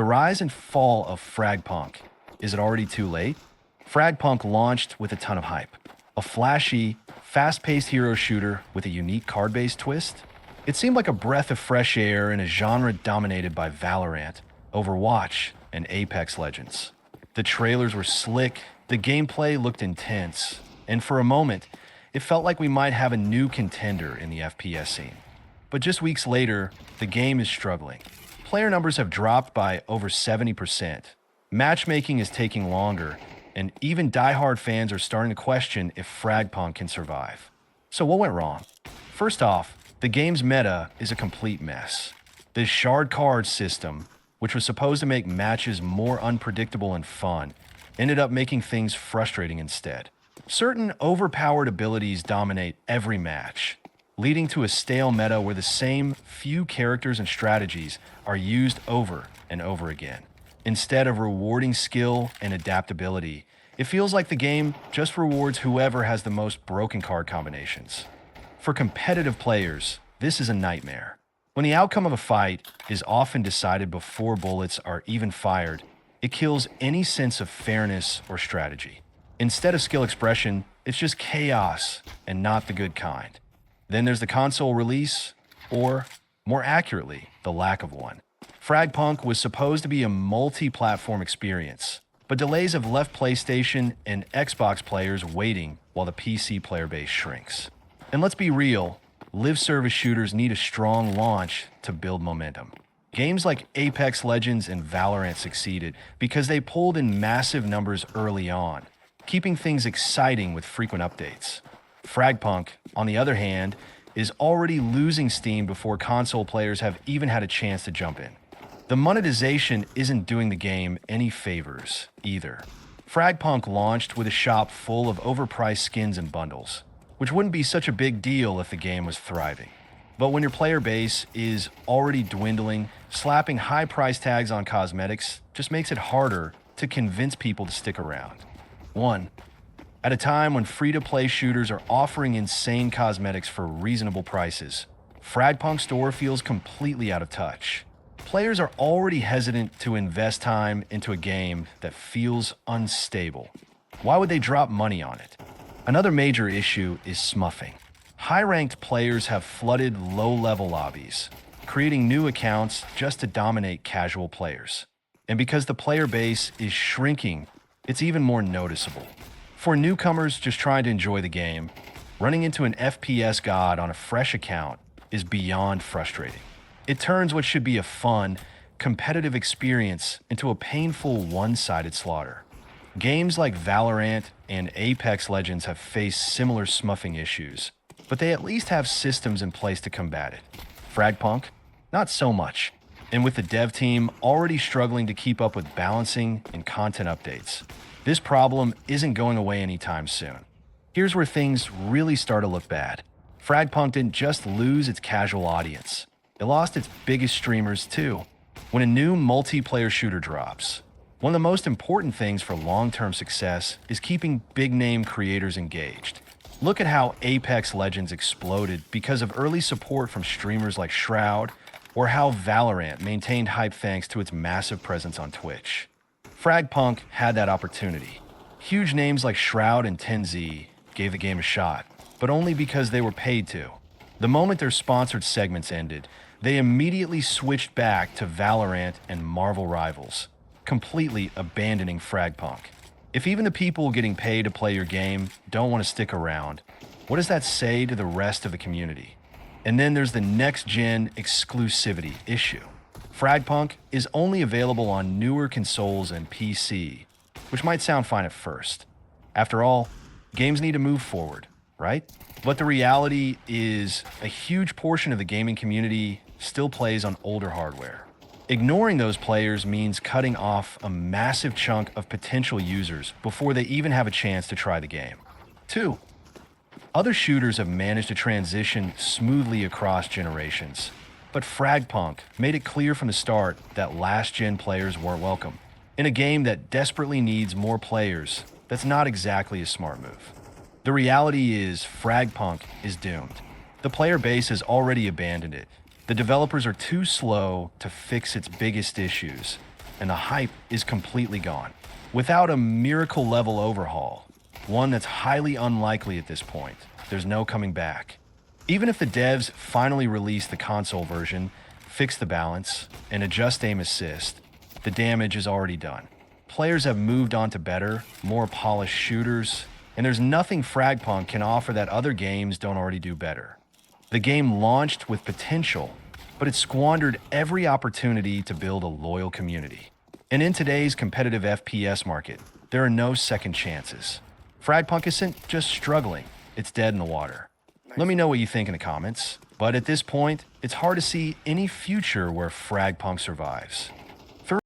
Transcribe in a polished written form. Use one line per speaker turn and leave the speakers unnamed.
The rise and fall of FragPunk. Is it already too late? FragPunk launched with a ton of hype. A flashy, fast-paced hero shooter with a unique card-based twist. It seemed like a breath of fresh air in a genre dominated by Valorant, Overwatch, and Apex Legends. The trailers were slick, the gameplay looked intense, and for a moment, it felt like we might have a new contender in the FPS scene. But just weeks later, the game is struggling. Player numbers have dropped by over 70%. Matchmaking is taking longer, and even die-hard fans are starting to question if FragPunk can survive. So what went wrong? First off, the game's meta is a complete mess. This shard card system, which was supposed to make matches more unpredictable and fun, ended up making things frustrating instead. Certain overpowered abilities dominate every match, leading to a stale meta where the same few characters and strategies are used over and over again. Instead of rewarding skill and adaptability, it feels like the game just rewards whoever has the most broken card combinations. For competitive players, this is a nightmare. When the outcome of a fight is often decided before bullets are even fired, it kills any sense of fairness or strategy. Instead of skill expression, it's just chaos and not the good kind. Then there's the console release, or more accurately, the lack of one. FragPunk was supposed to be a multi-platform experience, but delays have left PlayStation and Xbox players waiting while the PC player base shrinks. And let's be real, live service shooters need a strong launch to build momentum. Games like Apex Legends and Valorant succeeded because they pulled in massive numbers early on, keeping things exciting with frequent updates. FragPunk, on the other hand, is already losing steam before console players have even had a chance to jump in. The monetization isn't doing the game any favors, either. FragPunk launched with a shop full of overpriced skins and bundles, which wouldn't be such a big deal if the game was thriving. But when your player base is already dwindling, slapping high price tags on cosmetics just makes it harder to convince people to stick around. 1. At a time when free-to-play shooters are offering insane cosmetics for reasonable prices, FragPunk's store feels completely out of touch. Players are already hesitant to invest time into a game that feels unstable. Why would they drop money on it? Another major issue is smuffing. High-ranked players have flooded low-level lobbies, creating new accounts just to dominate casual players. And because the player base is shrinking, it's even more noticeable. For newcomers just trying to enjoy the game, running into an FPS god on a fresh account is beyond frustrating. It turns what should be a fun, competitive experience into a painful one-sided slaughter. Games like Valorant and Apex Legends have faced similar smuffing issues, but they at least have systems in place to combat it. FragPunk? Not so much. And with the dev team already struggling to keep up with balancing and content updates, this problem isn't going away anytime soon. Here's where things really start to look bad. FragPunk didn't just lose its casual audience. It lost its biggest streamers too. When a new multiplayer shooter drops, one of the most important things for long-term success is keeping big-name creators engaged. Look at how Apex Legends exploded because of early support from streamers like Shroud, or how Valorant maintained hype thanks to its massive presence on Twitch. FragPunk had that opportunity. Huge names like Shroud and 10Z gave the game a shot, but only because they were paid to. The moment their sponsored segments ended, they immediately switched back to Valorant and Marvel Rivals, completely abandoning FragPunk. If even the people getting paid to play your game don't want to stick around, what does that say to the rest of the community? And then there's the next-gen exclusivity issue. FragPunk is only available on newer consoles and PC, which might sound fine at first. After all, games need to move forward, right? But the reality is a huge portion of the gaming community still plays on older hardware. Ignoring those players means cutting off a massive chunk of potential users before they even have a chance to try the game. 2. Other shooters have managed to transition smoothly across generations, but FragPunk made it clear from the start that last-gen players weren't welcome. In a game that desperately needs more players, that's not exactly a smart move. The reality is FragPunk is doomed. The player base has already abandoned it. The developers are too slow to fix its biggest issues, and the hype is completely gone. Without a miracle level overhaul, one that's highly unlikely at this point, there's no coming back. Even if the devs finally release the console version, fix the balance, and adjust aim assist, the damage is already done. Players have moved on to better, more polished shooters, and there's nothing FragPunk can offer that other games don't already do better. The game launched with potential, but it squandered every opportunity to build a loyal community. And in today's competitive FPS market, there are no second chances. FragPunk isn't just struggling, it's dead in the water. Let me know what you think in the comments, but at this point, it's hard to see any future where FragPunk survives.